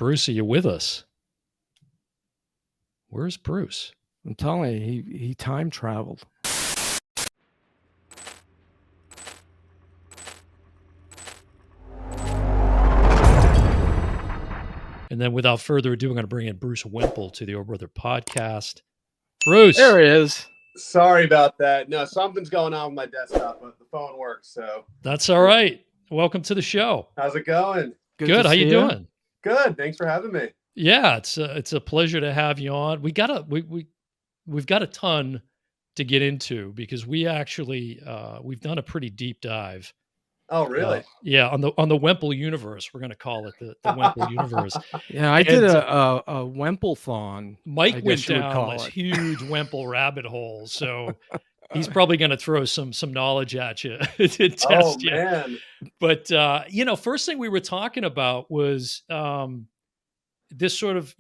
Bruce, are you with us? Where's Bruce? I'm telling you, he time traveled. And then without further ado, I'm going to bring in Bruce Wimple to the Oh Brother podcast. Bruce. There he is. Sorry about that. No, something's going on with my desktop, but the phone works. So that's all right. Welcome to the show. How's it going? Good. How you doing? Good. Thanks for having me. Yeah, it's a pleasure to have you on. We've got a ton to get into because we actually we've done a prettle deep dive. Oh, really? Yeah, on the Wemple universe, we're going to call it the Wemple universe. Yeah, I did a Wemple-thon. Mike went down this huge Wemple rabbit hole, so he's probably going to throw some knowledge at you to test you. Man. But first thing we were talking about was this sort of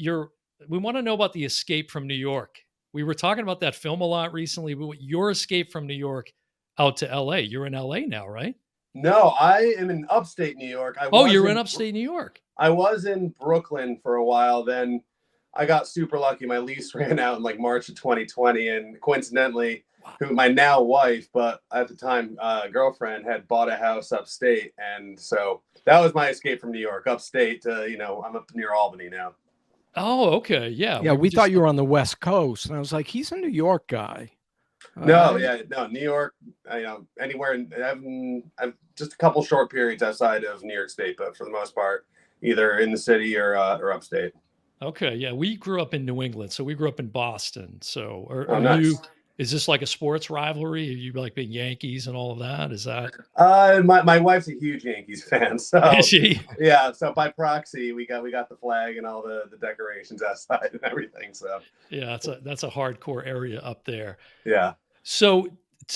we want to know about the escape from New York. We were talking about that film a lot recently, but your escape from New York out to LA. You're in LA now, right? No, I am in upstate New York. You're in upstate New York. I was in Brooklyn for a while. Then I got super lucky. My lease ran out in like March of 2020. And coincidentally, who my now wife, but at the time, girlfriend had bought a house upstate. And so that was my escape from New York, upstate to, I'm up near Albany now. Oh, okay. Yeah. Yeah, we thought you were on the West Coast. And I was like, he's a New York guy. No, New York, anywhere. I've just a couple short periods outside of New York State, but for the most part, either in the city or upstate. Okay. Yeah. We grew up in New England. So we grew up in Boston. So nice. Is this like a sports rivalry? Are you like big Yankees and all of that? Is that? My wife's a huge Yankees fan. So is she? Yeah. So by proxy, we got the flag and all the decorations outside and everything. So yeah, that's a hardcore area up there. Yeah. So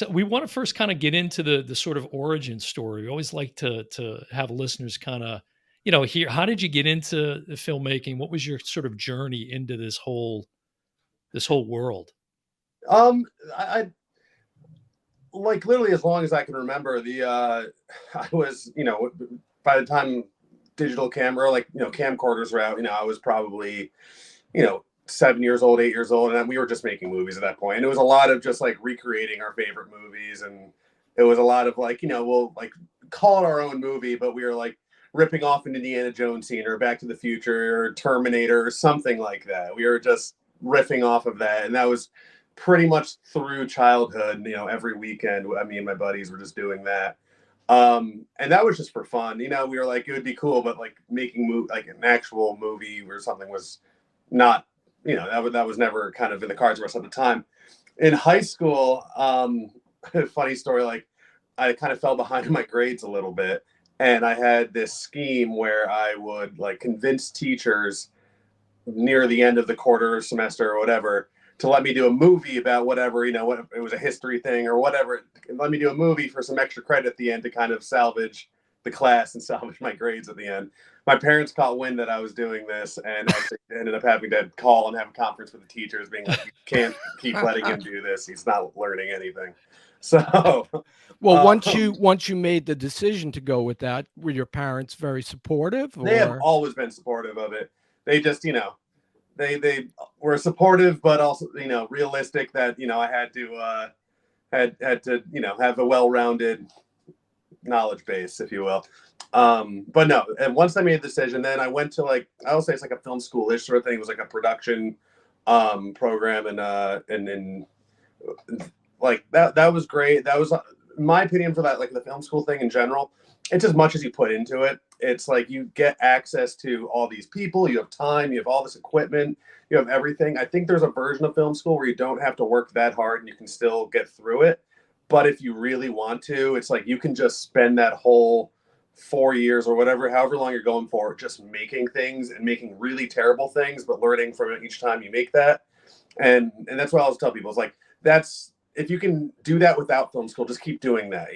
we want to first kind of get into the sort of origin story. We always like to have listeners kind of, hear, how did you get into the filmmaking? What was your sort of journey into this whole world? I like literally as long as I can remember I was, by the time digital camera, camcorders were out, I was probably, 7 years old, 8 years old. And we were just making movies at that point. And it was a lot of just like recreating our favorite movies. And it was a lot of like, we'll like call it our own movie, but we were like ripping off an Indiana Jones scene or Back to the Future or Terminator or something like that. We were just riffing off of that. And that was pretty much through childhood, every weekend, me and my buddies were just doing that. And that was just for fun. We were like, it would be cool, but like making like an actual movie or something was not, that was never kind of in the cards for us at the time. In high school, funny story, like I kind of fell behind in my grades a little bit. And I had this scheme where I would like convince teachers near the end of the quarter or semester or whatever to let me do a movie about whatever, what it was, a history thing or whatever. Let me do a movie for some extra credit at the end to kind of salvage the class and salvage my grades at the end. My parents caught wind that I was doing this and actually ended up having to call and have a conference with the teachers being like, you can't keep letting him do this. He's not learning anything. So, well, once you made the decision to go with that, were your parents very supportive? Or? They have always been supportive of it. They just, they were supportive, but also, realistic that, I had to, have a well-rounded knowledge base, if you will. But no, and once I made the decision, then I went to like, I would say it's like a film school-ish sort of thing. It was like a production program and like that was great. That was my opinion for that, like the film school thing in general. It's as much as you put into it. It's like you get access to all these people, you have time, you have all this equipment, you have everything. I think there's a version of film school where you don't have to work that hard and you can still get through it. But if you really want to, it's like you can just spend that whole 4 years or whatever, however long you're going for, just making things and making really terrible things, but learning from it each time you make that. And that's what I always tell people. It's like, if you can do that without film school, just keep doing that,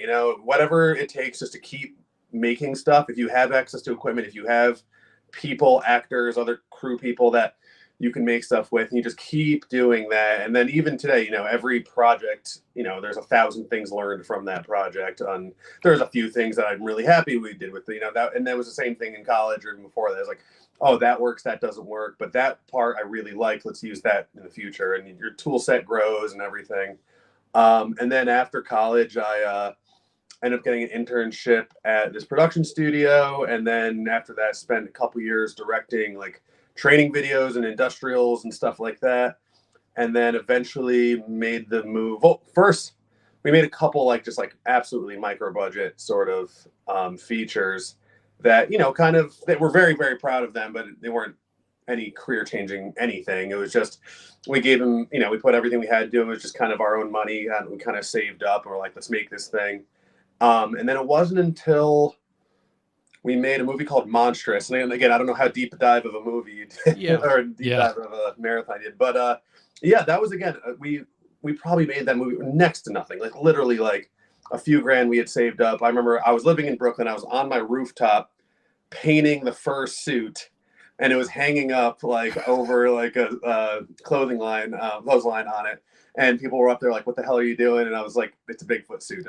whatever it takes just to keep making stuff. If you have access to equipment, if you have people, actors, other crew people that you can make stuff with, and you just keep doing that. And then even today, every project, there's 1,000 things learned from that project. There's a few things that I'm really happy we did with, that, and that was the same thing in college or even before that. It's like, oh, that works, that doesn't work, but that part I really like, let's use that in the future. And your tool set grows and everything. And then after college, I ended up getting an internship at this production studio. And then after that, spent a couple years directing like training videos and industrials and stuff like that. And then eventually made the move. Well, first, we made a couple like just like absolutely micro budget sort of features that, kind of, that we're very, very proud of them, but they weren't any career changing anything. It was just, we gave them, we put everything we had to do. It was just kind of our own money, and we kind of saved up and we're like, let's make this thing. And then it wasn't until we made a movie called Monstrous. And again, I don't know how deep a dive of a movie you did, Yeah. or deep dive of a marathon you did, but yeah, that was, again, we probably made that movie next to nothing, like literally like a few grand we had saved up. I remember I was living in Brooklyn. I was on my rooftop painting the first suit, and it was hanging up like over like a clothesline on it. And people were up there like, what the hell are you doing? And I was like, it's a Bigfoot suit.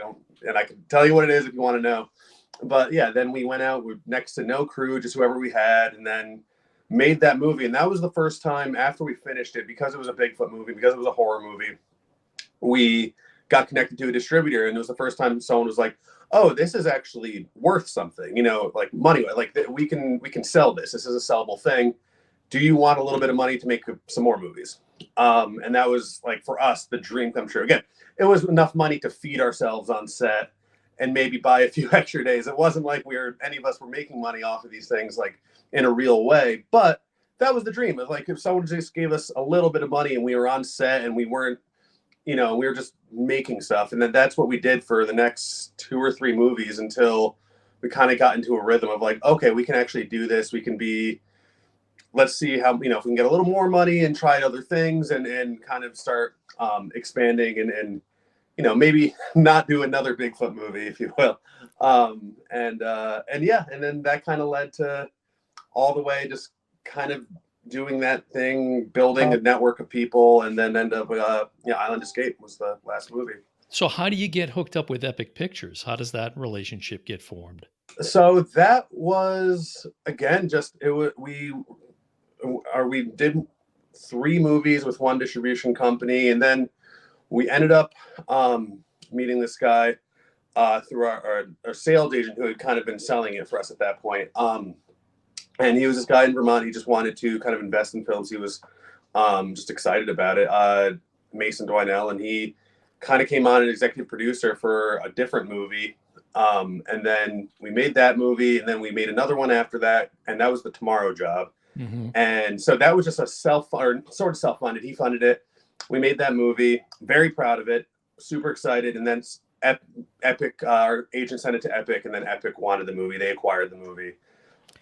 And I can tell you what it is if you want to know. But yeah, then we went out with next to no crew, just whoever we had, and then made that movie. And that was the first time after we finished it, because it was a Bigfoot movie, because it was a horror movie, we got connected to a distributor. And it was the first time someone was like, oh, this is actually worth something, like money, like we can sell this. This is a sellable thing. Do you want a little bit of money to make some more movies? And that was like, for us, the dream come true. Again, it was enough money to feed ourselves on set and maybe buy a few extra days. It wasn't like any of us were making money off of these things like in a real way, but that was the dream. Of like, if someone just gave us a little bit of money and we were on set and we weren't, we were just making stuff. And then that's what we did for the next 2 or 3 movies until we kind of got into a rhythm of like, okay, we can actually do this. We can let's see how, if we can get a little more money and try other things and kind of start expanding and maybe not do another Bigfoot movie, if you will. And yeah, and then that kind of led to all the way just kind of doing that thing, building a network of people, and then end up Island Escape was the last movie. So how do you get hooked up with Epic Pictures? How does that relationship get formed? So that was, again, we did 3 movies with one distribution company, and then we ended up meeting this guy through our sales agent who had kind of been selling it for us at that point. And he was this guy in Vermont. He just wanted to kind of invest in films. He was just excited about it. Mason Dwinell, and he kind of came on an executive producer for a different movie. And then we made that movie, and then we made another one after that, and that was The Tomorrow Job. Mm-hmm. And so that was just sort of self-funded. He funded it. We made that movie. Very proud of it. Super excited. And then Epic, our agent sent it to Epic, and then Epic wanted the movie. They acquired the movie.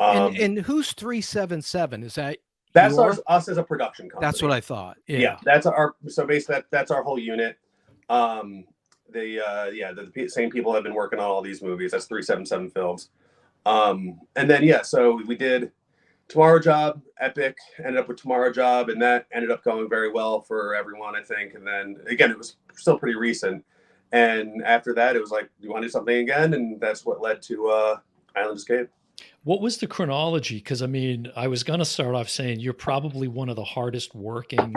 And who's 377? Is that that's us as a production company? That's what I thought. Yeah, that's so basically that's our whole unit. The same people have been working on all these movies. That's 377 Films. And then so we did Tomorrow Job. Epic ended up with Tomorrow Job, and that ended up going very well for everyone, I think. And then again, it was still pretty recent. And after that, it was like, do you want to do something again? And that's what led to Island Escape. What was the chronology? Because, I mean, I was going to start off saying you're probably one of the hardest working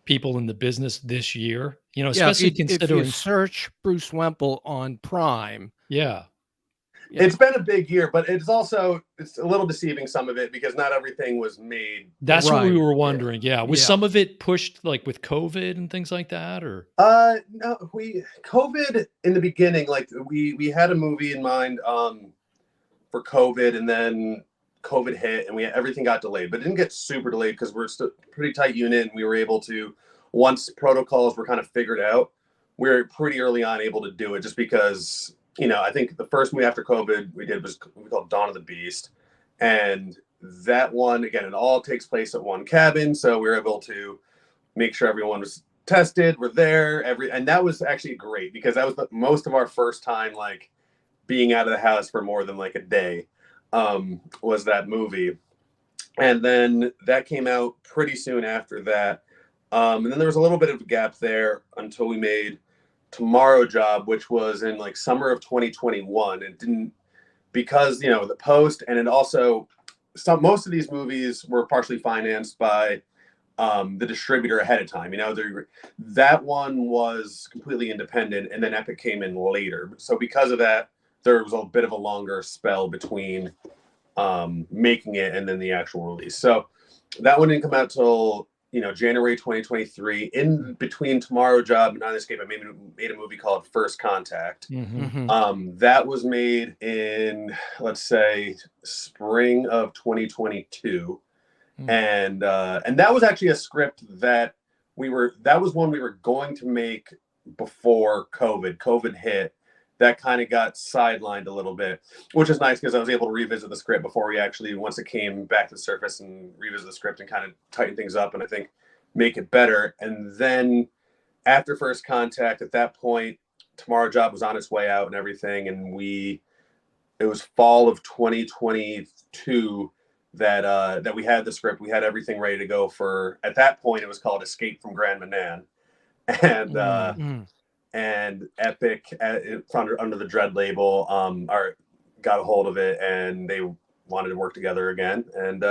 people in the business this year, especially considering. If you search Bruce Wimple on Prime. Yeah. It's been a big year, but it's a little deceiving, some of it, because not everything was made. That's what we were wondering. Yeah. Was some of it pushed like with COVID and things like that, or? No, COVID in the beginning, like we had a movie in mind for COVID, and then COVID hit and everything got delayed, but it didn't get super delayed because we're still a pretty tight unit, and we were able to, once protocols were kind of figured out, we were pretty early on able to do it, just because, I think the first movie after COVID we did was we called Dawn of the Beast. And that one, again, it all takes place at one cabin. So we were able to make sure everyone was tested, we're there, and that was actually great, because that was most of our first time, like, being out of the house for more than like a day, was that movie. And then that came out pretty soon after that. And then there was a little bit of a gap there until we made Tomorrow Job, which was in like summer of 2021. It didn't, because, the post, and it also, most of these movies were partially financed by the distributor ahead of time. That one was completely independent, and then Epic came in later. So because of that, there was a bit of a longer spell between making it and then the actual release. So that one didn't come out till January 2023. In between Tomorrow Job and On Escape, I made a movie called First Contact. That was made in, let's say, spring of 2022. And that was actually a script that was one we were going to make before COVID hit. That kind of got sidelined a little bit, which is nice because I was able to revisit the script before we actually, once it came back to the surface, and revisit the script and kind of tighten things up and I think make it better. And then after First Contact, at that point, Tomorrow Job was on its way out and everything. And it was fall of 2022 that we had the script. We had everything ready to go for, at that point, it was called Escape from Grand Manan. And Epic, under the Dread label, got a hold of it, and they wanted to work together again. And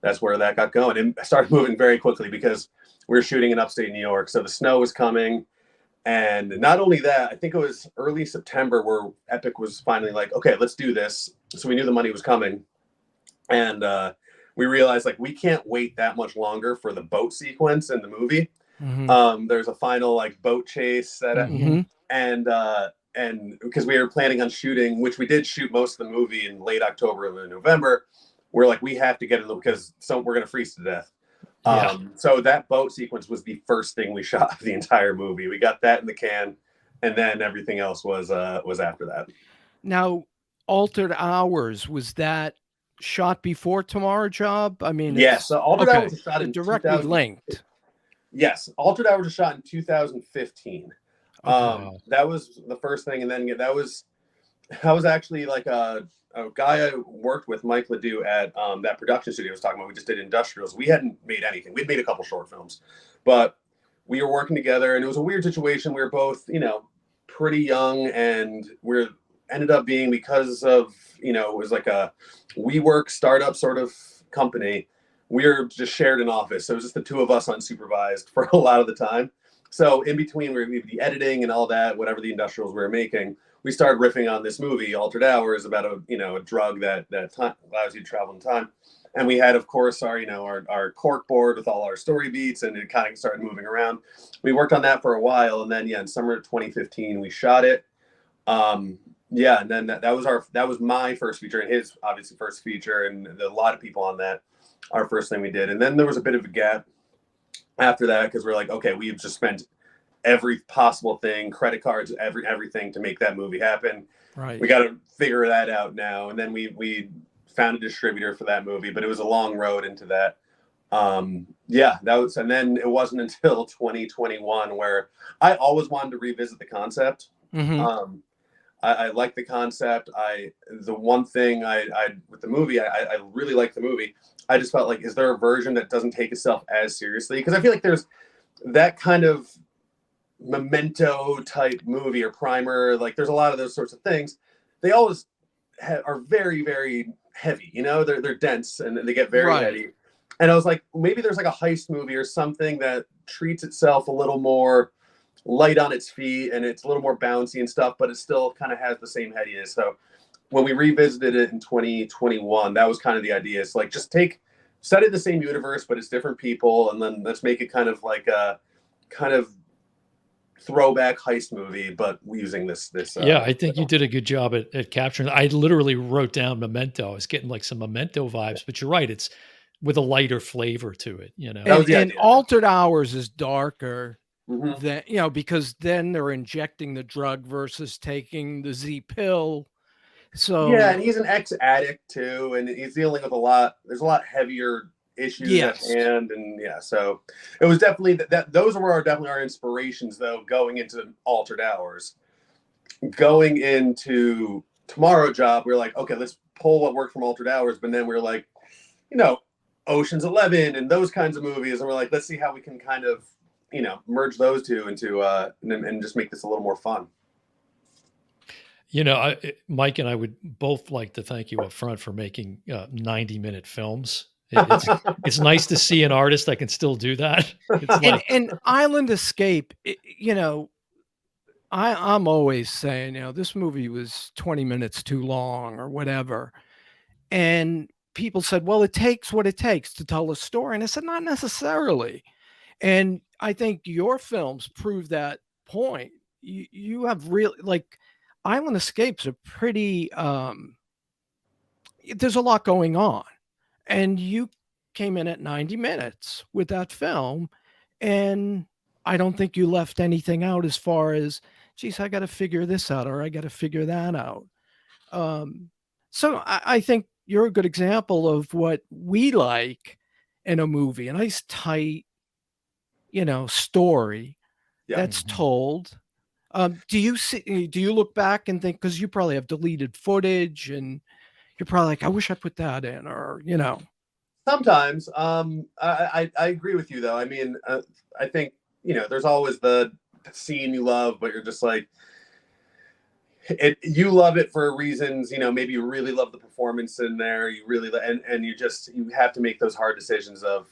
that's where that got going. And started moving very quickly because we were shooting in upstate New York. So the snow was coming. And not only that, I think it was early September where Epic was finally like, okay, let's do this. So we knew the money was coming. And we realized, like, we can't wait that much longer for the boat sequence in the movie. There's a final boat chase and because we were planning on shooting, which we did shoot most of the movie in late October and November, we're like, we have to get in because we're gonna freeze to death. So that boat sequence was the first thing we shot of the entire movie. We got that in the can, and then everything else was after that. Now, Altered Hours, was that shot before Tomorrow Job? I mean, yes, so Altered Hours was shot in directly linked. Yes, Altered Hours was shot in 2015. That was the first thing, and then that was actually like a guy I worked with, Mike Ledoux, at that production studio I was talking about. We just did industrials. We hadn't made anything. We'd made a couple short films, but we were working together, and it was a weird situation. We were both, pretty young, and we ended up being, because of, it was like a WeWork startup sort of company. We were just shared an office. So it was just the two of us unsupervised for a lot of the time. So in between, we were the editing and all that, whatever the industrials we were making, we started riffing on this movie, Altered Hours, about a drug that allows you to travel in time. And we had, of course, our cork board with all our story beats, and it kind of started moving around. We worked on that for a while, and then in summer of 2015, we shot it. And then that was my first feature, and his obviously first feature, and a lot of people on that. Our first thing we did. And then there was a bit of a gap after that because we're like, okay, we've just spent every possible thing, credit cards, everything to make that movie happen. Right. We got to figure that out now. And then we found a distributor for that movie, but it was a long road into that. And then it wasn't until 2021 where I always wanted to revisit the concept. I like the concept. The one thing I with the movie, I really like the movie. I just felt like, is there a version that doesn't take itself as seriously? Because I feel like there's that kind of Memento type movie or Primer. Like there's a lot of those sorts of things. They always are very, very heavy. They're dense and they get very heavy. And I was like, maybe there's like a heist movie or something that treats itself a little more light on its feet and it's a little more bouncy and stuff, but it still kind of has the same headiness. So when we revisited it in 2021, that was kind of the idea. It's like, just set it in the same universe, but it's different people, and then let's make it kind of like a kind of throwback heist movie, but using this. I think you did a good job at capturing. I literally wrote down Memento. I was getting like some Memento vibes, but you're right. It's with a lighter flavor to it. And Altered Hours is darker. Than, because then they're injecting the drug versus taking the Z pill. So and he's an ex-addict too, and he's dealing with there's a lot heavier issues at hand, and so it was definitely that those were definitely our inspirations, though, going into Altered Hours. Going into Tomorrow Job, we were like, okay, let's pull what worked from Altered Hours, but then we were like, Ocean's 11 and those kinds of movies, and we're like, let's see how we can kind of merge those two into and just make this a little more fun. Mike and I would both like to thank you up front for making 90-minute films. It's nice to see an artist that can still do that. It's And like, and Island Escape, I'm always saying, this movie was 20 minutes too long or whatever. And people said, well, it takes what it takes to tell a story. And I said, not necessarily. And I think your films prove that point. You have really, like, Island Escapes are pretty, there's a lot going on. And you came in at 90 minutes with that film. And I don't think you left anything out as far as, geez, I got to figure this out or I got to figure that out. So I think you're a good example of what we like in a movie, a nice tight, story Yeah. that's told. Do you look back and think, because you probably have deleted footage and you're probably like, I wish I put that in, or, Sometimes. I agree with you though. I mean, I think, there's always the scene you love, but you're just like, you love it for reasons, maybe you really love the performance in there. You really, and you have to make those hard decisions of,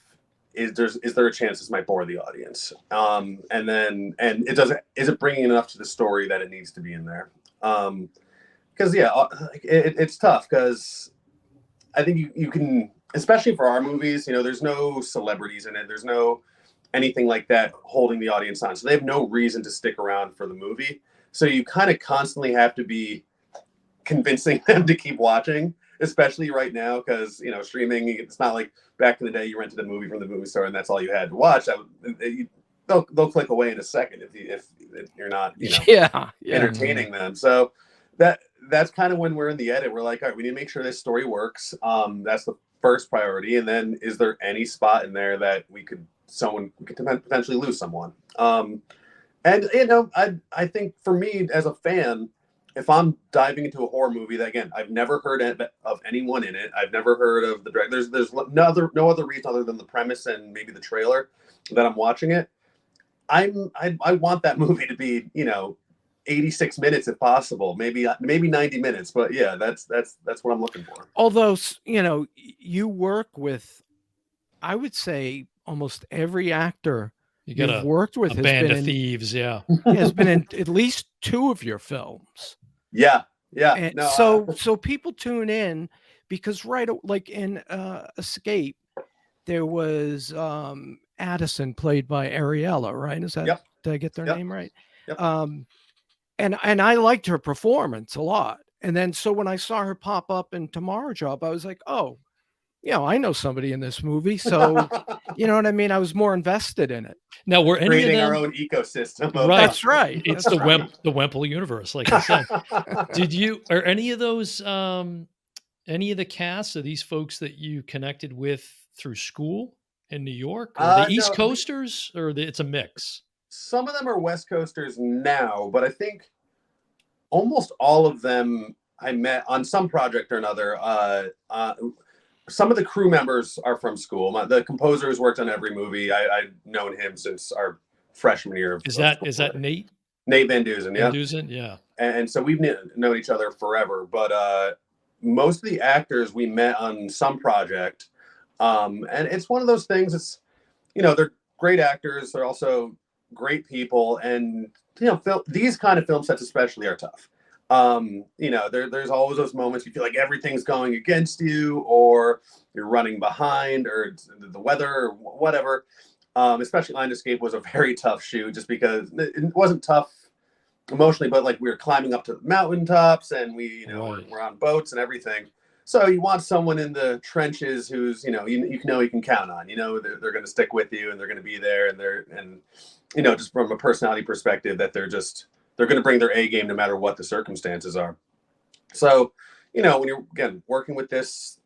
is there a chance this might bore the audience? And is it bringing enough to the story that it needs to be in there? Because it's tough, because I think you can, especially for our movies, there's no celebrities in it. There's no anything like that holding the audience on. So they have no reason to stick around for the movie. So you kind of constantly have to be convincing them to keep watching, especially right now, because, streaming, it's not like back in the day you rented a movie from the movie store and that's all you had to watch. They'll click away in a second if you're not, entertaining them. So that's kind of when we're in the edit. We're like, all right, we need to make sure this story works. That's the first priority. And then, is there any spot in there that we could potentially lose someone? And I think for me as a fan, if I'm diving into a horror movie that, again, I've never heard of anyone in it, I've never heard of the director. There's no other reason other than the premise and maybe the trailer that I'm watching it. I want that movie to be 86 minutes if possible, maybe 90 minutes, but yeah, that's what I'm looking for. Although, you work with, I would say, almost every actor you've worked with has been in thieves. Yeah. Has been in at least 2 of your films. Yeah. And so people tune in because like in Escape, there was Addison, played by Ariella, right? Is that, did I get their name right? Yep. And I liked her performance a lot. And then so when I saw her pop up in Tomorrow Job, I was like, oh, I know somebody in this movie. So, you know what I mean? I was more invested in it. Now, we're creating our own ecosystem. Right. That's right. It's the Wemple universe, like I said. Are any of those, any of the casts of these folks that you connected with through school in New York, or the East Coasters, or it's a mix? Some of them are West Coasters now, but I think almost all of them I met on some project or another. Some of the crew members are from school. The composer has worked on every movie. I've known him since our freshman year. Is that Nate? Nate Van Duzen, yeah. Van Duzen, yeah. And so we've known each other forever. But most of the actors we met on some project. And it's one of those things. It's, they're great actors. They're also great people. And, these kind of film sets especially are tough. There's always those moments you feel like everything's going against you, or you're running behind, or it's the weather, or whatever. Especially Island Escape was a very tough shoot, just because it wasn't tough emotionally, but like we were climbing up to the mountaintops, and we're on boats and everything. So you want someone in the trenches who's, you can count on. They're going to stick with you, and they're going to be there, and just from a personality perspective, that they're going to bring their A game no matter what the circumstances are. So, when you're, again, working with this,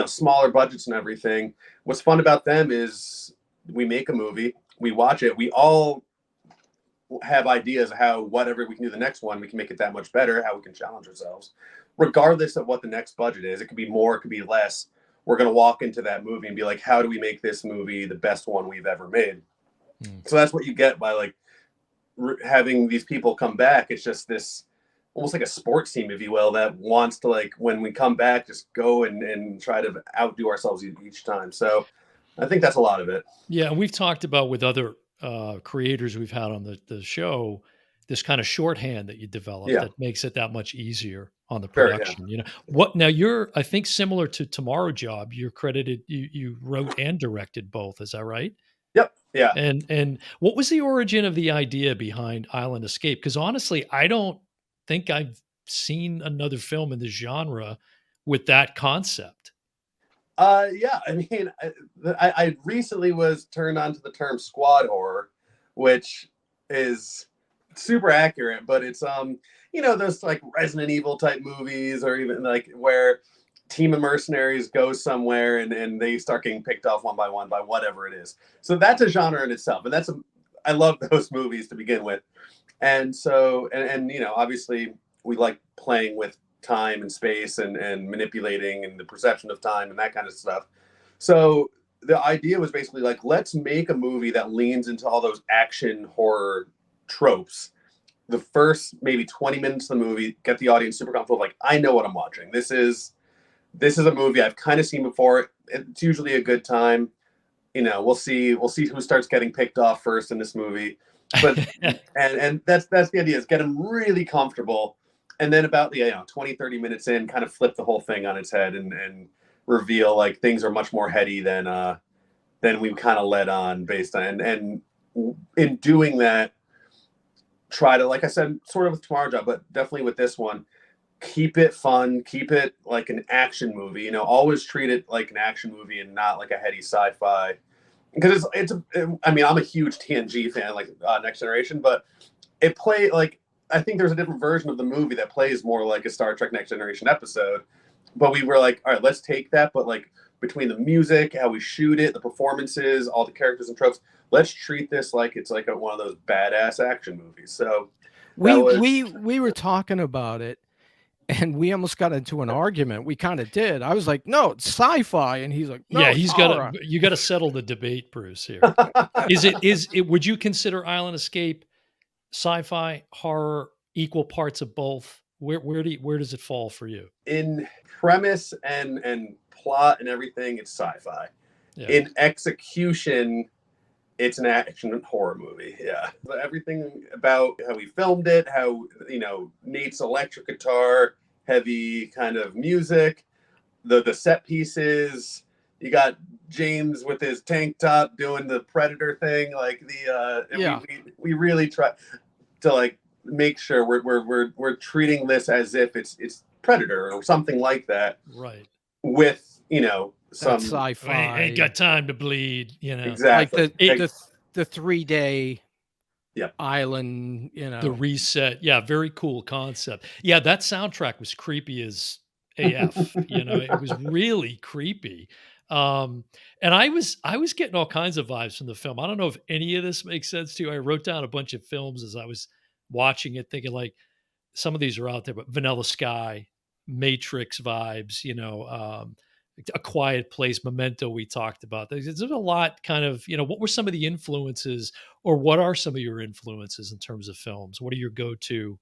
smaller budgets and everything, what's fun about them is we make a movie, we watch it, we all have ideas of how whatever we can do the next one, we can make it that much better, how we can challenge ourselves, regardless of what the next budget is. It could be more, it could be less. We're going to walk into that movie and be like, how do we make this movie the best one we've ever made? So that's what you get by like having these people come back. It's just this almost like a sports team, if you will, that wants to, like, when we come back, just go and try to outdo ourselves each time. So I think that's a lot of it. Yeah, and we've talked about with other creators we've had on the show, this kind of shorthand that you develop Yeah, that makes it that much easier on the very, yeah. production. You know what? Now you're, I think, similar to Tomorrow Job. You're credited. You wrote and directed both. Is that right? Yep, yeah. And what was the origin of the idea behind Island Escape? Because honestly, I don't think I've seen another film in the genre with that concept. Yeah, I mean, I recently was turned on to the term squad horror, which is super accurate, but it's those like Resident Evil type movies, or even like where team of mercenaries go somewhere and they start getting picked off one by whatever it is. So that's a genre in itself, and I love those movies to begin with. And so, and obviously we like playing with time and space and manipulating and the perception of time and that kind of stuff. So the idea was basically like, let's make a movie that leans into all those action horror tropes. The first maybe 20 minutes of the movie, get the audience super comfortable. Like, I know what I'm watching. This is a movie I've kind of seen before. It's usually a good time. We'll see who starts getting picked off first in this movie. But and that's the idea, is get them really comfortable, and then about 20-30 minutes in, kind of flip the whole thing on its head and reveal like things are much more heady than we kind of let on, based on, and in doing that, try to, like I said, sort of with Tomorrow Job, but definitely with this one, keep it fun, keep it like an action movie. Always treat it like an action movie and not like a heady sci-fi. Because I mean, I'm a huge TNG fan, like Next Generation, but I think there's a different version of the movie that plays more like a Star Trek Next Generation episode. But we were like, all right, let's take that, but like between the music, how we shoot it, the performances, all the characters and tropes, let's treat this like it's like one of those badass action movies. So We were talking about it, and we almost got into an argument. We kind of did. I was like, "No, it's sci-fi," and he's like, "No, Yeah, it's he's got to. horror." You got to settle the debate, Bruce. Here is it? Would you consider Island Escape sci-fi, horror, equal parts of both? Where does it fall for you? in premise and plot and everything, it's sci-fi. Yeah. In execution, it's an action horror movie. Yeah. But everything about how we filmed it, how, Nate's electric guitar, heavy kind of music, the set pieces, you got James with his tank top doing the Predator thing. Like Yeah. we really try to like make sure we're treating this as if it's Predator or something like that, Right. with, That's some I sci-fi. ain't got time to bleed. Like exactly. the 3-day Yep. island, The reset. Yeah, very cool concept. Yeah, that soundtrack was creepy as AF. It was really creepy. Um, and I was getting all kinds of vibes from the film. I don't know if any of this makes sense to you. I wrote down a bunch of films as I was watching it, thinking like some of these are out there, but Vanilla Sky, Matrix vibes, A Quiet Place, Memento, we talked about. There's a lot kind of, what were some of the influences, or what are some of your influences in terms of films? What are your go-to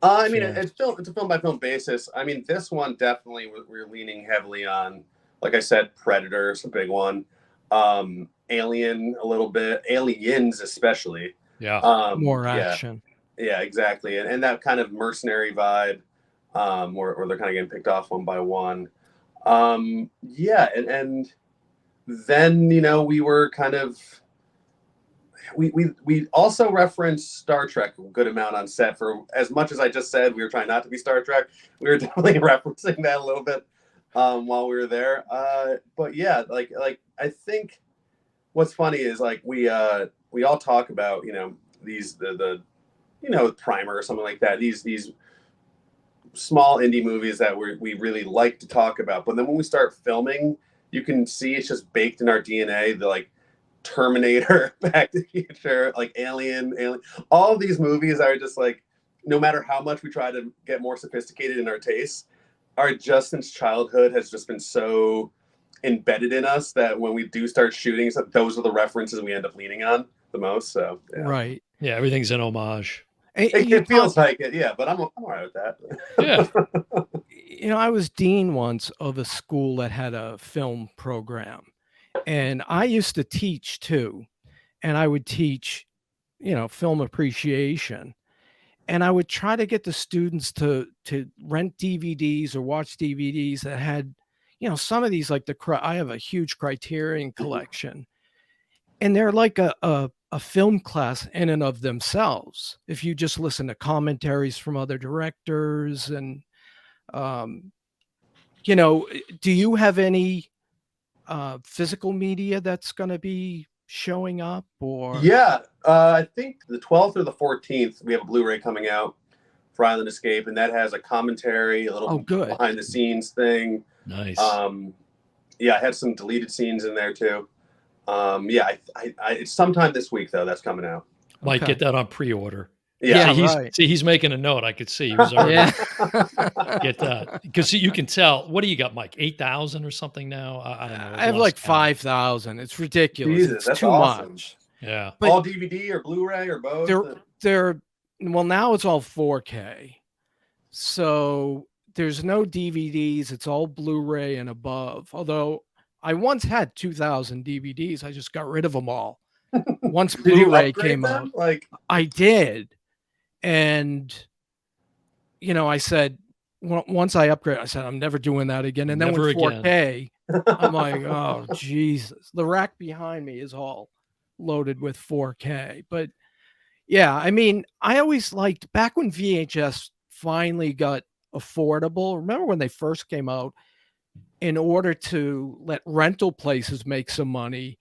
I mean, films? it's a film by film basis. I mean, this one definitely we're leaning heavily on, like I said, Predator is a big one. Alien a little bit, Aliens especially. Yeah. more Yeah, action. yeah, exactly, and that kind of mercenary vibe, where they're kind of getting picked off one by one. Yeah, and then we were kind of we also referenced Star Trek a good amount on set. For as much as I just said we were trying not to be Star Trek, we were definitely referencing that a little bit while we were there. But yeah, like I think what's funny is like we all talk about these the Primer or something like that, these small indie movies that we really like to talk about, but then when we start filming, you can see it's just baked in our DNA. The like Terminator, Back to the Future, like Alien, all of these movies are just like, no matter how much we try to get more sophisticated in our tastes, our just since childhood has just been so embedded in us that when we do start shooting, so those are the references we end up leaning on the most. So yeah. Right. Yeah, everything's an homage. You It feels like it, yeah, but I'm all right with that. Yeah. I was dean once of a school that had a film program, and I used to teach too. And I would teach, film appreciation. And I would try to get the students to rent DVDs or watch DVDs that had, some of these, like I have a huge Criterion collection, and they're like a film class in and of themselves. If you just listen to commentaries from other directors and, um, do you have any physical media that's going to be showing up or? Yeah, I think the 12th or the 14th, we have a Blu-ray coming out for Island Escape, and that has a commentary, a Oh, little good. behind the scenes thing. Nice. Yeah, I had some deleted scenes in there too. Yeah, it's sometime this week though. That's coming out. Might Okay. get that on pre-order. Yeah, right. He's making a note. I could see he was already Yeah. get that because you can tell. What do you got, Mike? 8,000 or something now? I don't know. I have like 5,000. It's ridiculous. Jesus, It's that's too awesome. much. Yeah. But all DVD or Blu-ray or both. well, now it's all 4K. So there's no DVDs. It's all Blu-ray and above. Although I once had 2,000 DVDs. I just got rid of them all. Once Did you Blu-ray upgrade came them? out, Like, I did. And, I said, once I upgrade, I said, I'm never doing that again. And then Never with 4K, again. I'm like, oh, Jesus. The rack behind me is all loaded with 4K. But yeah, I mean, I always liked back when VHS finally got affordable. Remember when they first came out, in order to let rental places make some money,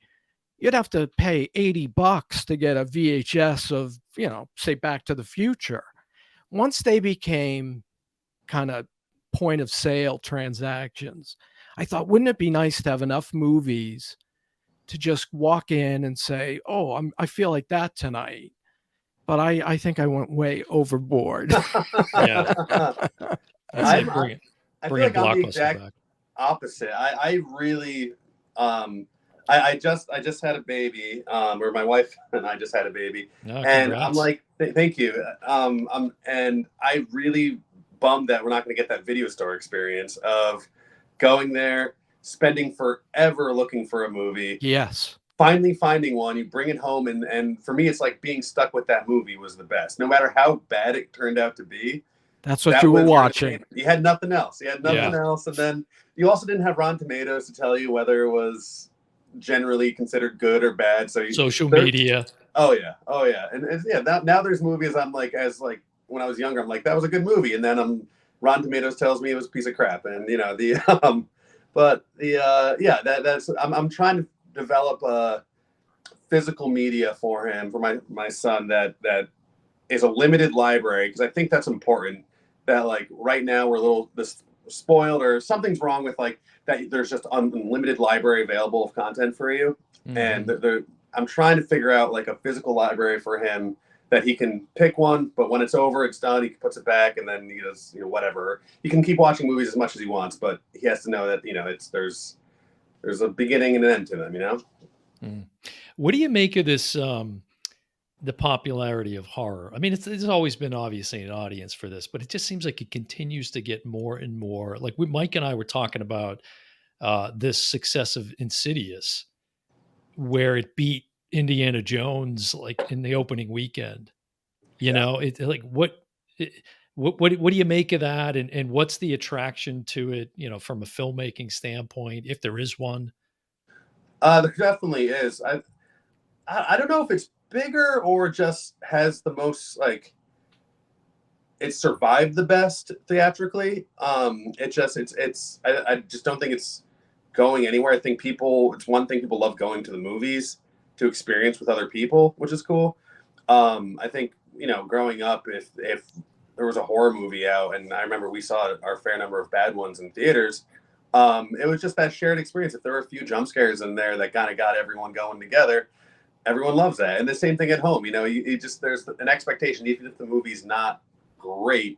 you'd have to pay $80 to get a VHS of, say Back to the Future. Once they became kind of point of sale transactions, I thought, wouldn't it be nice to have enough movies to just walk in and say, oh, I feel like that tonight. But I think I went way overboard. Yeah. I'd say bring I feel it like I'm the Blockbuster exact back. opposite. I really I just had a baby, or my wife and I just had a baby, No, and I'm congrats. like, thank you. And I really bummed that we're not going to get that video store experience of going there, spending forever looking for a movie, Yes. finally finding one, you bring it home, and for me, it's like being stuck with that movie was the best. No matter how bad it turned out to be, That's what that you were was your watching. entertainment. You had nothing else. You had nothing Yeah. else, and then you also didn't have Rotten Tomatoes to tell you whether it was generally considered good or bad. So Social media. Oh yeah, and yeah. Now there's movies I'm like, as like when I was younger, I'm like that was a good movie, and then Rotten Tomatoes tells me it was a piece of crap, and the but the yeah, that's I'm trying to develop a physical media for him, for my son, that is a limited library, because I think that's important. That like right now we're a little this spoiled, or something's wrong with like that. There's just unlimited library available of content for you, and I'm trying to figure out like a physical library for him that he can pick one, but when it's over, it's done. He puts it back, and then he does whatever. He can keep watching movies as much as he wants, but he has to know that it's there's a beginning and an end to them. What do you make of this? The popularity of horror. I mean, it's always been obviously an audience for this, but it just seems like it continues to get more and more. Like Mike and I were talking about this success of Insidious, where it beat Indiana Jones like in the opening weekend. It like what do you make of that, and what's the attraction to it? From a filmmaking standpoint, if there is one. There definitely is. I don't know if it's bigger or just has the most, like, it survived the best theatrically. I just don't think it's going anywhere. I think it's one thing people love going to the movies to experience with other people, which is cool. I think growing up, if there was a horror movie out, and I remember we saw our fair number of bad ones in theaters, it was just that shared experience. If there were a few jump scares in there that kind of got everyone going together, everyone loves that. And the same thing at home. You just, there's an expectation, even if the movie's not great,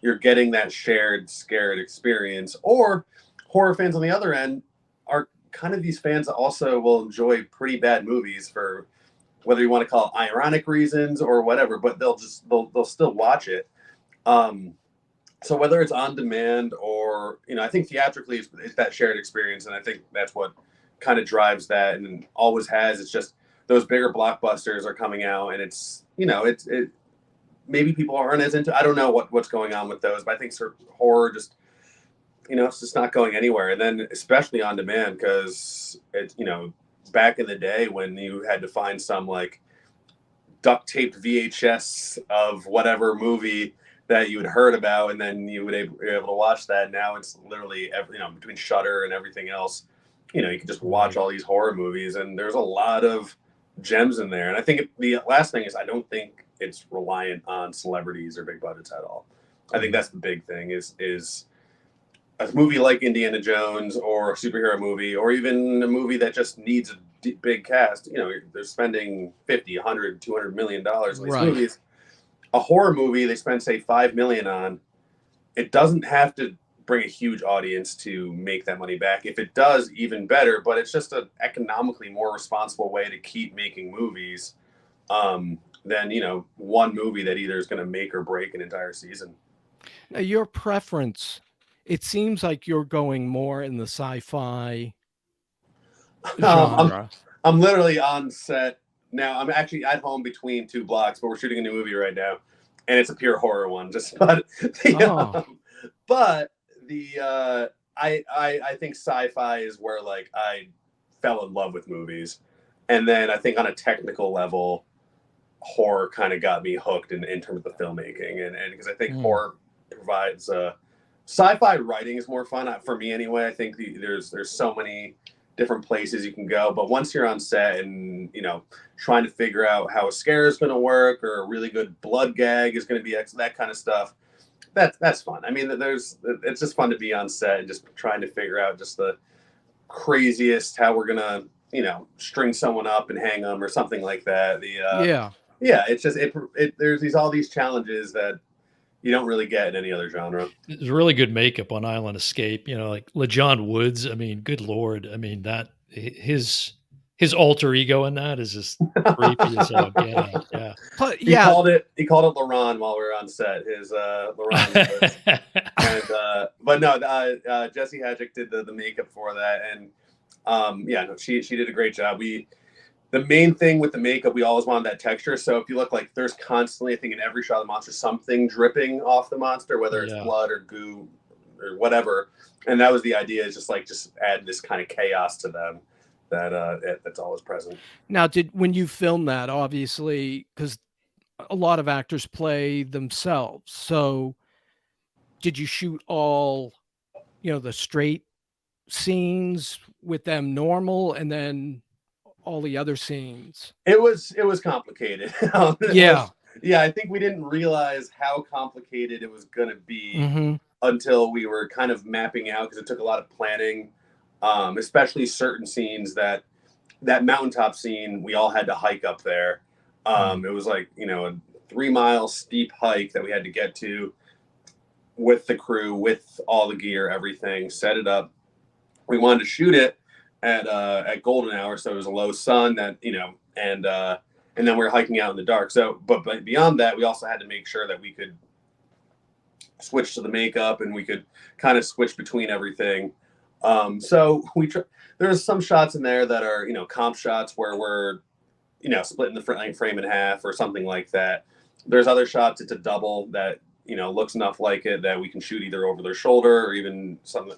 you're getting that shared scared experience. Or horror fans on the other end are kind of these fans that also will enjoy pretty bad movies for whether you want to call it ironic reasons or whatever, but they'll still watch it. So whether it's on demand or, I think theatrically it's that shared experience. And I think that's what kind of drives that and always has. It's just those bigger blockbusters are coming out, and it's, maybe people aren't as into, I don't know what's going on with those, but I think horror just, it's just not going anywhere. And then especially on demand, because it's, back in the day when you had to find some like duct taped VHS of whatever movie that you had heard about, and then you were able to watch that. Now it's literally between Shudder and everything else, you can just watch all these horror movies, and there's a lot of gems in there. And I think the last thing is, I don't think it's reliant on celebrities or big budgets at all. I think that's the big thing is a movie like Indiana Jones or a superhero movie, or even a movie that just needs a big cast. They're spending 50, 100, 200 million dollars on these movies. A horror movie they spend, say, 5 million on, it doesn't have to bring a huge audience to make that money back. If it does, even better, but it's just an economically more responsible way to keep making movies than, one movie that either is going to make or break an entire season. Now, your preference, it seems like you're going more in the sci-fi genre. I'm literally on set now. I'm actually at home between 2 blocks, but we're shooting a new movie right now, and it's a pure horror one. I think sci-fi is where like I fell in love with movies, and then I think on a technical level, horror kind of got me hooked in terms of the filmmaking, and because I think horror provides sci-fi writing is more fun for me anyway. I think there's so many different places you can go, but once you're on set and trying to figure out how a scare is going to work or a really good blood gag is going to be that kind of stuff, that's fun. I mean, it's just fun to be on set and just trying to figure out just the craziest, how we're gonna string someone up and hang them or something like that. It's just there's all these challenges that you don't really get in any other genre. There's really good makeup on Island Escape, like LeJohn Woods. I mean, good Lord. I mean, that his alter ego in that is just creepy as all get out. Yeah. But he called it Laurent while we were on set. His Laurent. And but no, Jesse Hadjic did the makeup for that, and she did a great job. The main thing with the makeup, we always wanted that texture. So if you look, like there's constantly, I think in every shot of the monster, something dripping off the monster, whether it's blood or goo or whatever. And that was the idea, is just add this kind of chaos to them that's always present. Now, when you film that, obviously, because a lot of actors play themselves. So did you shoot all, the straight scenes with them normal, and then all the other scenes? It was complicated. I think we didn't realize how complicated it was going to be until we were kind of mapping out, because it took a lot of planning, especially certain scenes. That mountaintop scene, we all had to hike up there. It was like a 3-mile steep hike that we had to get to with the crew, with all the gear, everything, set it up. We wanted to shoot it at golden hour, so it was a low sun, that and then we were hiking out in the dark. So but beyond that, we also had to make sure that we could switch to the makeup, and we could kind of switch between everything. So there's some shots in there that are comp shots where we're splitting the frame in half or something like that. There's other shots it's a double that looks enough like it that we can shoot either over their shoulder or even something,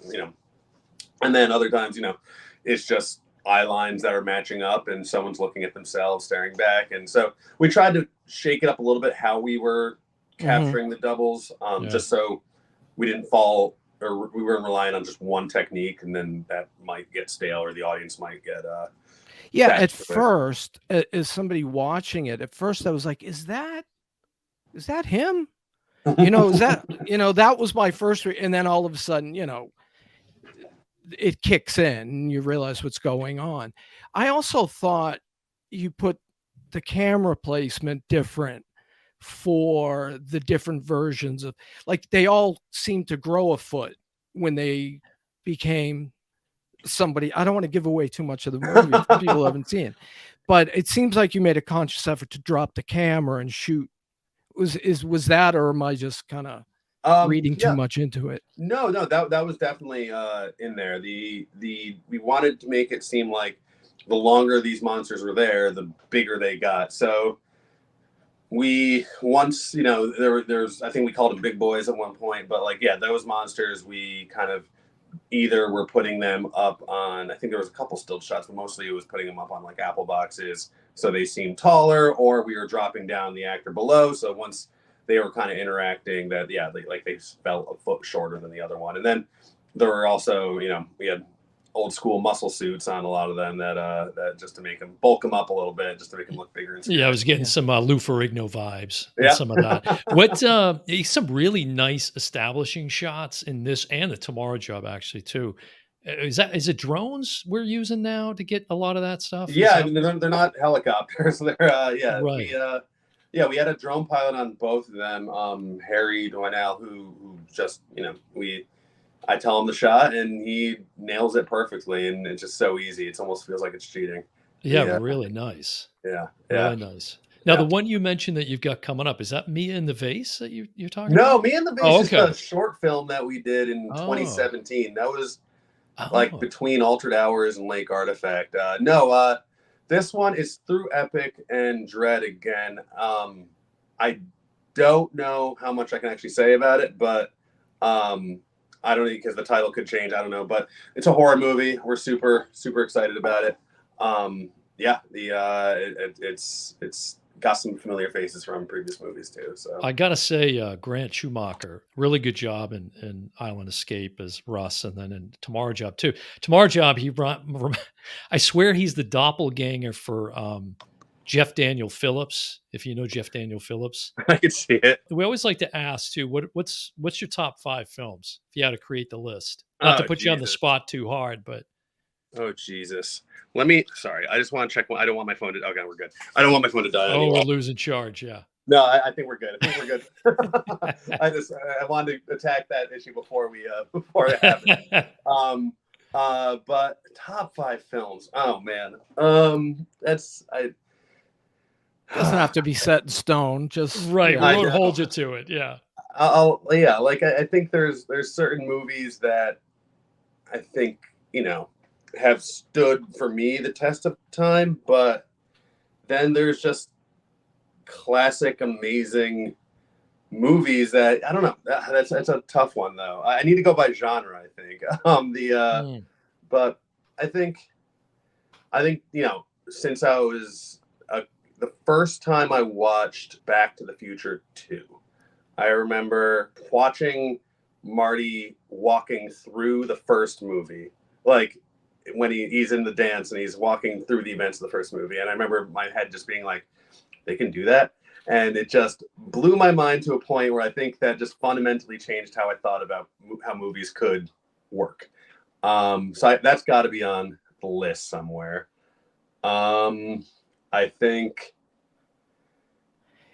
and then other times it's just eye lines that are matching up and someone's looking at themselves staring back. And so we tried to shake it up a little bit how we were capturing the doubles, just so we didn't fall, or we weren't relying on just one technique, and then that might get stale or the audience might get at first, as somebody watching it, at first I was like, is that him? Is that that was my first and then all of a sudden it kicks in and you realize what's going on. I also thought you put the camera placement different for the different versions of, like, they all seem to grow a foot when they became somebody. I don't want to give away too much of the movie for people who haven't seen it, but it seems like you made a conscious effort to drop the camera and shoot. Was that, or am I just kind of reading too Yeah. much into it? No, no, that was definitely in there. We wanted to make it seem like the longer these monsters were there, the bigger they got. So we once, there's I think we called them big boys at one point, but like yeah, those monsters we kind of either were putting them up on, I think there was a couple still shots, but mostly it was putting them up on like apple boxes so they seemed taller, or we were dropping down the actor below. So once they were kind of interacting, that yeah, they felt a foot shorter than the other one. And then there were also, we had old school muscle suits on a lot of them that just to make them bulk them up a little bit, just to make them look bigger and Yeah, I was getting Yeah. some Lou Ferrigno vibes with Yeah. some of that. What some really nice establishing shots in this and the Tomorrow Job actually too. Is it drones we're using now to get a lot of that stuff? Is Yeah, I that mean they're not helicopters. They're right? we had a drone pilot on both of them. Harry Doinel, who just I tell him the shot and he nails it perfectly, and it's just so easy. It almost feels like it's cheating. Yeah, Yeah, really nice. yeah, yeah, Really nice. Now, the yeah. one you mentioned that you've got coming up, is that Mia in the Vase that you're talking No, about? Me and the Oh, Vase is okay. a short film that we did in Oh. 2017. That was like Oh. between Altered Hours and Lake Artifact. No, this one is through Epic and Dread again. I don't know how much I can actually say about it, but I don't know, because the title could change. I don't know, but it's a horror movie. We're super super excited about it. Yeah, it's got some familiar faces from previous movies too. So I gotta say, Grant Schumacher, really good job in Island Escape as Russ, and then in Tomorrow Job too. Tomorrow Job, I swear he's the doppelganger for Jeff Daniel Phillips. If you know Jeff Daniel Phillips, I could see it. we always like to ask too, what's your top 5 films if you had to create the list? Not to Oh put you on the Jesus. spot too hard, but Oh Jesus. Sorry, I just want to check. I don't want my phone to. Okay, we're good. I don't want my phone to die oh, we're anyway. losing charge. Yeah. No, I think we're good. I think we're good. I wanted to attack that issue before it happened. But top 5 films. Oh man. That's I. Doesn't have to be set in stone. Just Right. We I won't know. hold you to it. Yeah. Yeah. Like I think there's certain movies that I think have stood for me the test of time, but then there's just classic, amazing movies that I don't know. That's a tough one though. I need to go by genre. I think Mm. but I think since I was the first time I watched Back to the Future 2, I remember watching Marty walking through the first movie, like when he's in the dance and he's walking through the events of the first movie. And I remember my head just being like, they can do that. And it just blew my mind to a point where I think that just fundamentally changed how I thought about how movies could work. That's got to be on the list somewhere. I think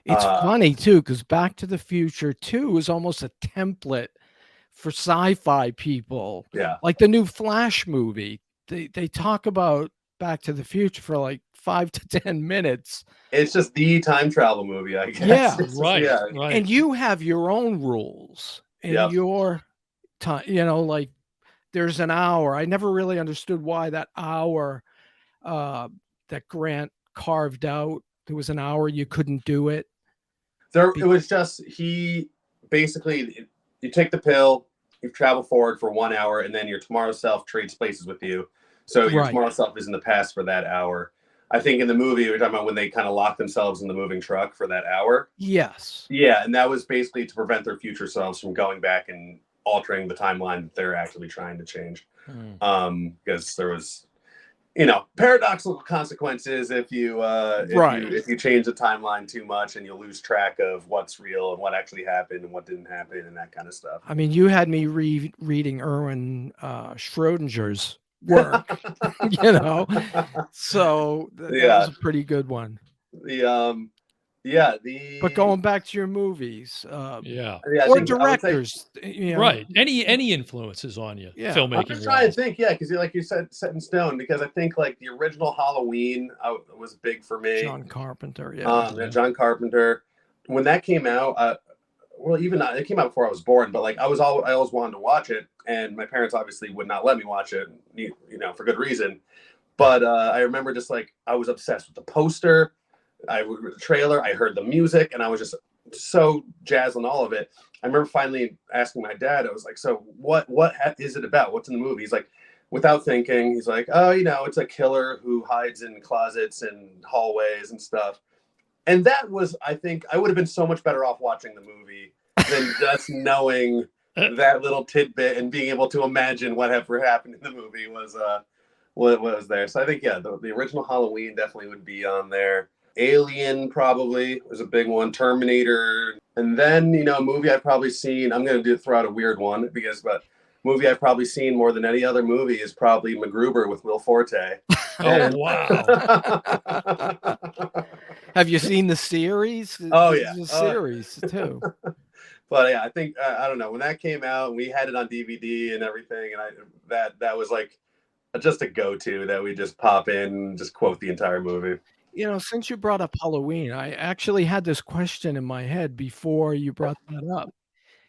it's funny too, because Back to the Future 2 is almost a template for sci-fi people. yeah, Like the new Flash movie. They talk about Back to the Future for like 5 to 10 minutes. it's just the time travel movie, I guess. Yeah, It's just- Right. yeah, Right. And you have your own rules and Yep. your time, like there's an hour. I never really understood why that hour that Grant carved out, there was an hour you couldn't do it. it was just he basically, you take the pill, you travel forward for 1 hour, and then your tomorrow self trades places with you. So your Right. tomorrow self is in the past for that hour. I think in the movie we're talking about when they kind of lock themselves in the moving truck for that hour. Yes. Yeah, and that was basically to prevent their future selves from going back and altering the timeline that they're actually trying to change. Mm. Because there was, paradoxical consequences if you Right. if you change the timeline too much, and you lose track of what's real and what actually happened and what didn't happen and that kind of stuff. I mean, you had me reading Erwin Schrodinger's work, so that Yeah. was a pretty good one. Yeah, But going back to your movies, Yeah. yeah, I or think I would say directors, you know, Right. Any influences on you, yeah, I'm filmmaking just trying to wise? think, yeah, because like you said, set in stone. Because I think like the original Halloween was big for me. John Carpenter, yeah. And Yeah. John Carpenter, when that came out, well, even it came out before I was born, but like I always wanted to watch it, and my parents obviously would not let me watch it, for good reason. But I remember just like I was obsessed with the poster, the trailer, I heard the music, and I was just so jazzed on all of it. I remember finally asking my dad. I was like, "So what is it about? What's in the movie?" He's like, without thinking, he's like, "Oh, it's a killer who hides in closets and hallways and stuff." And that was, I think, I would have been so much better off watching the movie than just knowing that little tidbit and being able to imagine whatever happened in the movie was what was there. So I think, yeah, the original Halloween definitely would be on there. Alien probably was a big one. Terminator, and then a movie I've probably seen. I'm gonna throw out a weird one but movie I've probably seen more than any other movie is probably MacGruber with Will Forte. Oh, wow. Have you seen the series? Oh yeah, There's a series too. But yeah, I think I don't know when that came out. We had it on DVD and everything, and that was like just a go-to that we just pop in and just quote the entire movie. Since you brought up Halloween, I actually had this question in my head before you brought that up,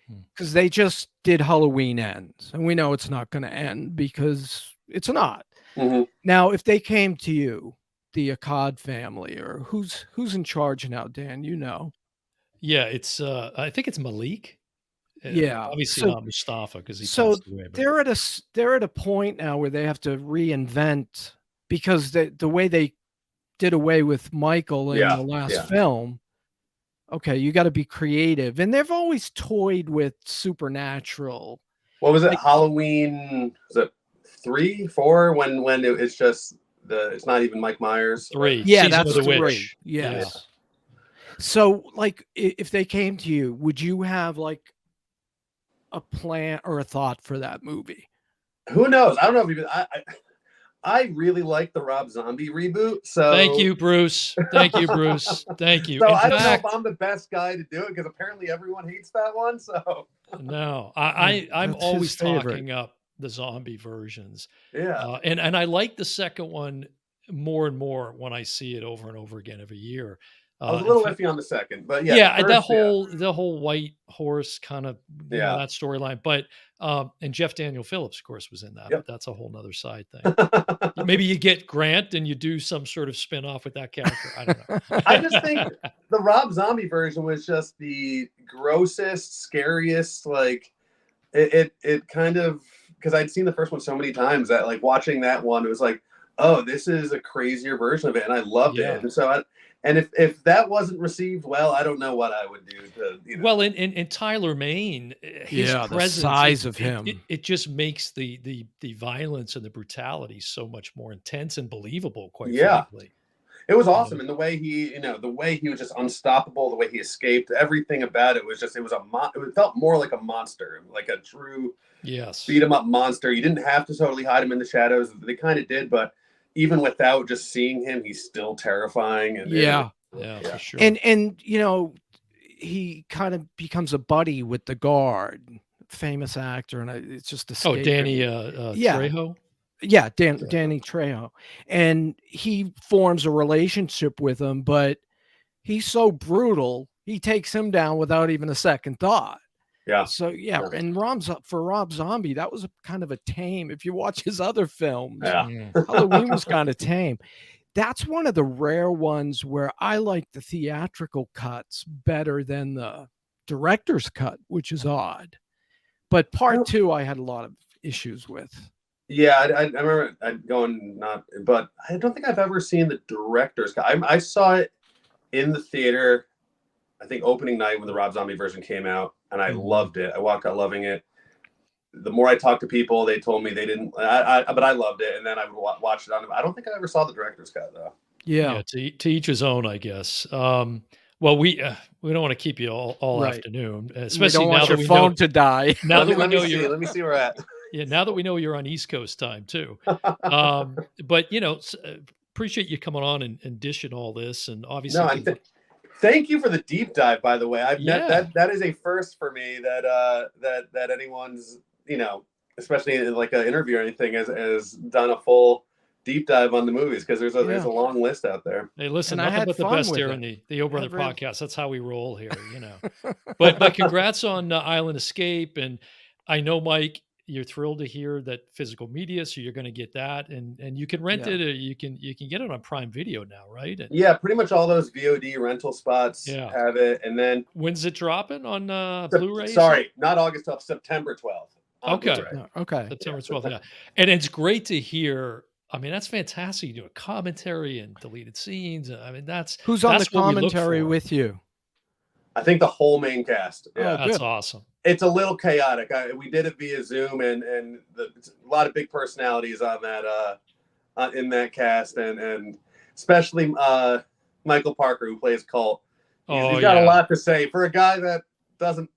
Hmm. because they just did Halloween Ends, and we know it's not going to end because it's not. Mm-hmm. Now, if they came to you, the Akkad family, or who's in charge now, Dan? Yeah, it's I think it's Malik. Yeah. Obviously So not Mustafa because he so passed away. But they're at a point now where they have to reinvent, because the way they did away with Michael in Yeah, the last yeah. film. Okay, you got to be creative, and they've always toyed with supernatural. What was it? Like, Halloween? Was it 3, 4? When it's just it's not even Mike Myers. 3, yeah, Season of that's the 3. Witch. Yes. So, like, if they came to you, would you have like a plan or a thought for that movie? Who knows? I don't know if even I really like the Rob Zombie reboot. So Thank you, Bruce. Thank you, Bruce. Thank you. So In I don't know fact, if I'm the best guy to do it because apparently everyone hates that one. So no, I'm That's his always favorite. talking up the zombie versions. yeah. And I like the second one more and more when I see it over and over again every year. I was a In little fact, iffy on the second, but yeah, yeah, the that first, yeah. whole white horse kind of, Yeah. that storyline. But and Jeff Daniel Phillips, of course, was in that, Yep. but that's a whole nother side thing. Maybe you get Grant and you do some sort of spin-off with that character. I don't know. I just think the Rob Zombie version was just the grossest, scariest. Like it kind of, because I'd seen the first one so many times that like watching that one, it was like, oh, this is a crazier version of it, and I loved Yeah. it. And so if that wasn't received well, I don't know what I would do to. Well, in Tyler Mane, his Yeah, the presence, size of him. it just makes the violence and the brutality so much more intense and believable, quite Yeah. frankly. It was awesome, and the way he was just unstoppable, the way he escaped, everything about it was just it felt more like a monster, like a true Yes. beat 'em up monster. You didn't have to totally hide him in the shadows. They kind of did, but even without just seeing him, he's still terrifying. And Yeah. Yeah, for sure. And he kind of becomes a buddy with the guard, famous actor, and it's just escaping. Danny Yeah. Trejo. Yeah, Danny Trejo, and he forms a relationship with him, but he's so brutal, he takes him down without even a second thought. Yeah. So yeah, and for Rob Zombie, that was kind of a tame. If you watch his other films, Yeah. Halloween was kind of tame. That's one of the rare ones where I like the theatrical cuts better than the director's cut, which is odd. But part 2, I had a lot of issues with. Yeah, I remember but I don't think I've ever seen the director's cut. I saw it in the theater, I think opening night when the Rob Zombie version came out, and I loved it. I walked out loving it. The more I talked to people, they told me they didn't, but I loved it, and then I would watch it on. I don't think I ever saw the director's cut though. Yeah. To each his own, I guess. Well, we don't want to keep you all Right. afternoon, We especially don't now want that your we phone know. to die. Now that we Let me know see. you're. Let me see where we're at. Yeah, now that we know you're on East Coast time too. But appreciate you coming on and dishing all this, and obviously. No, Thank you for the deep dive, by the way. I've Yeah. that is a first for me that anyone's, especially in like an interview or anything, has done a full deep dive on the movies, because there's Yeah. a long list out there. Hey, listen, And I nothing had but the fun best with here it. on the O Brother I've read- podcast. That's how we roll here, you know. But congrats on Island Escape, and I know, Mike, you're thrilled to hear that physical media, so you're going to get that, and you can rent Yeah. it, or you can get it on Prime Video now, right? And Yeah, pretty much all those VOD rental spots Yeah. have it, and then when's it dropping on Blu-ray? you said? sorry, not August 12th, September 12th. on Okay. Blu-ray. No, okay. September 12th. Yeah, and it's great to hear. I mean, that's fantastic. You do a commentary and deleted scenes. I mean, that's Who's on the that's what we look commentary for. with you? I think the whole main cast. Yeah. Oh, That's good. awesome. It's a little chaotic. We did it via Zoom, and a lot of big personalities on that in that cast, and especially Michael Parker, who plays Colt. He's got a lot to say for a guy that doesn't.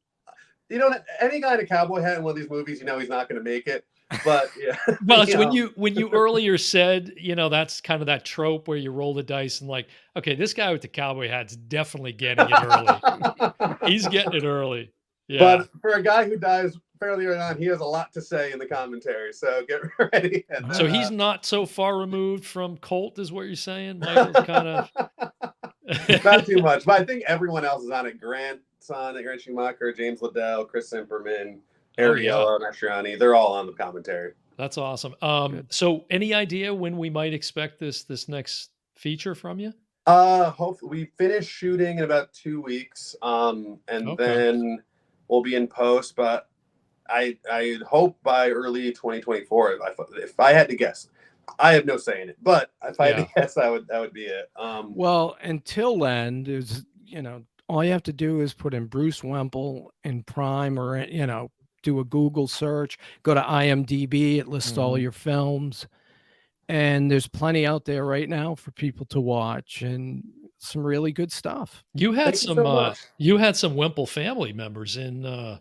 Any guy in a cowboy hat in one of these movies, he's not going to make it. But yeah, Well, it's when you earlier said, that's kind of that trope where you roll the dice and like, okay, this guy with the cowboy hat's definitely getting it early. He's getting it early. Yeah. But for a guy who dies fairly early on, he has a lot to say in the commentary. So get ready. And So he's not so far removed from Colt, is what you're saying? Michael's kind of not too much, but I think everyone else is on it. Grant Schumacher, James Liddell, Chris Simperman, Ariella, Mastriani. They're all on the commentary. That's awesome. So any idea when we might expect this next feature from you? Hopefully we finish shooting in about 2 weeks. And then we'll be in post, but I hope by early 2024. If I had to guess, I have no say in it, but if I had to guess, that would be it. Well, until then, there's all you have to do is put in Bruce Wimple in Prime, or do a Google search, go to IMDb, it lists all your films, and there's plenty out there right now for people to watch, and some really good stuff. You had Thank you so much. you had some Wemple family members in the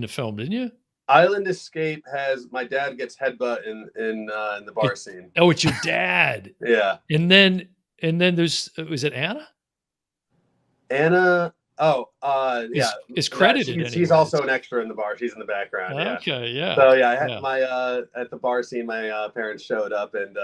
film, didn't you? Island Escape has my dad gets headbutt in the bar scene. Oh, it's your dad. Yeah. And then there's was it Anna? Anna. Oh, yeah. Is credited. She's also an extra in the bar. She's in the background. Yeah. Okay, yeah. So yeah, I had my at the bar scene, my parents showed up, and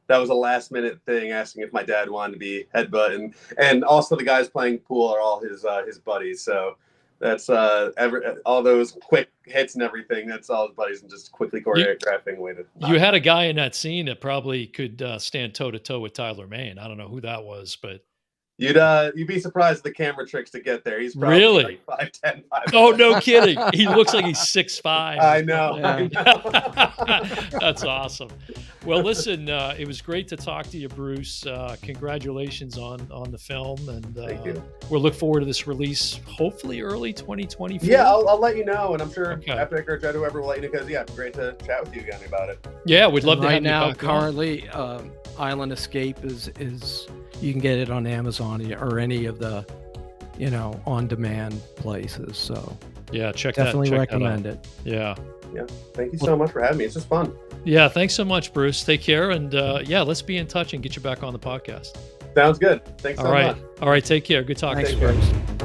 that was a last minute thing, asking if my dad wanted to be headbutt, and also the guys playing pool are all his buddies. So that's all those quick hits and everything. That's all his buddies, and just quickly choreographing way to. You had a guy in that scene that probably could stand toe to toe with Tyler Mane. I don't know who that was, but. You'd be surprised at the camera tricks to get there. He's probably really like 5'10", 5'11". Oh, no kidding. He looks like he's 6'5". I know. Yeah. I know. That's awesome. Well, listen, it was great to talk to you, Bruce. Congratulations on the film, and Thank you. We'll look forward to this release, hopefully early 2024. Yeah, I'll let you know, and I'm sure Okay. Epic or Jed, whoever will let you know, because great to chat with you again about it. Yeah, we'd love to right have now. you back on. Currently, Island Escape is you can get it on Amazon or any of the on-demand places. So Yeah, definitely recommend it. Yeah. Thank you so much for having me. It's just fun. Yeah, thanks so much, Bruce. Take care, and let's be in touch and get you back on the podcast. Sounds good. Thanks so much. All right, take care. Good talking Thanks, to you. Take care. Bruce.